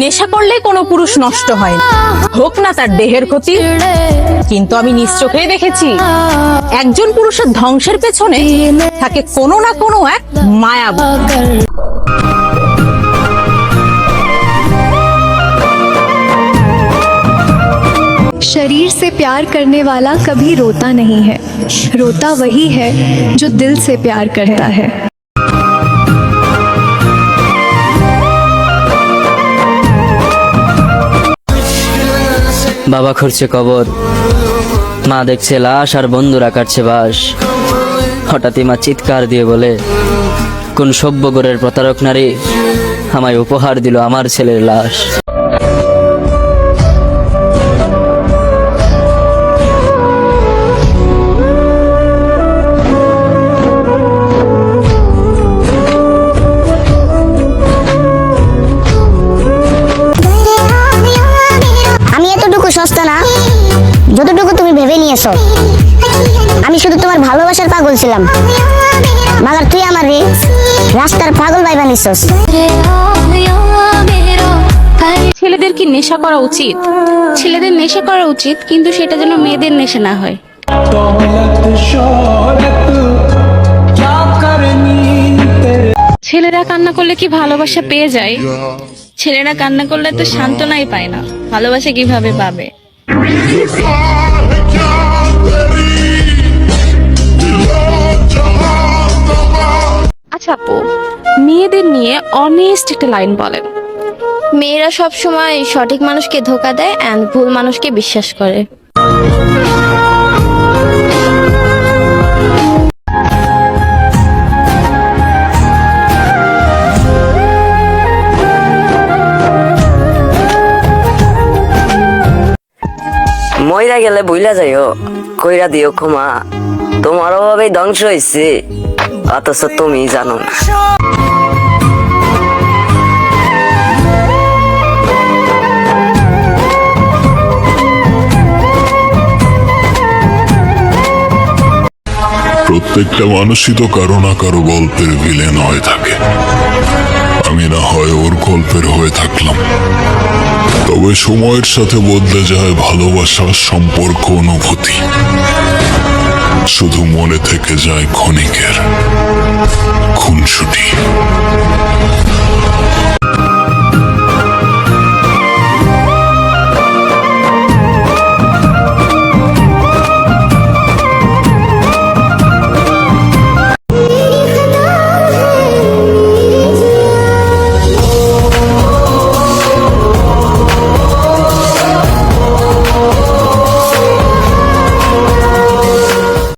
নেশা করলে কোনো পুরুষ নষ্ট হয় না, হোক না তার দেহের ক্ষতি। কিন্তু আমি নিজ চোখে দেখেছি একজন পুরুষের ধ্বংসের পেছনে থাকে কোনো না কোনো এক মায়া। शरीर से प्यार करने वाला कभी रोता नहीं है, रोता वही है जो दिल से प्यार करता है। বাবা খুঁড়ছে কবর, মা দেখছে লাশ, আর বন্ধুরা কাটছে বাস। হঠাৎই মা চিৎকার দিয়ে বলে, কোন সভ্যগরের প্রতারক নারী আমায় উপহার দিল আমার ছেলের লাশ। আমি এতটুকু সস্তা না যতটুকু তুমি ভেবে নিয়েছো। আমি শুধু তোমার ভালোবাসার পাগল ছিলাম, মাগার তুই আমার রাস্তার পাগল ভাইবা নিছস। ছেলেদের কি নেশা করা উচিত? ছেলেদের নেশা করা উচিত, কিন্তু সেটা যেন মেয়েদের নেশা না হয়। ছেলেরা কান্না করলে কি ভালোবাসা পেয়ে যায়? ছেলেরা কান্না করলে তো সান্ত্বনাই পায় না, ভালোবাসা কিভাবে পাবে? আচ্ছা আপু, মেয়েদের নিয়ে অনেস্ট একটা লাইন বলেন। মেয়েরা সব সময় সঠিক মানুষকে ধোকা দেয় এন্ড ভুল মানুষকে বিশ্বাস করে। মইরা গেলে ভুইলা যাইও, কইরা দিও ক্ষমা, তোমার অভাবেই ধ্বংস হয়েছে, অথচ তুমি জানো না। প্রত্যেকটা মানুষই তো কারো না কারো গল্পের ভিলেন হয়ে থাকে। আমি না হয় ওর গল্পের হয়ে থাকলাম, তবে সময়ের সাথে বদলে যায় ভালোবাসা, সম্পর্ক, অনুভূতি। শুধু মনে থেকে যায় ক্ষণিকের খুনসুটি।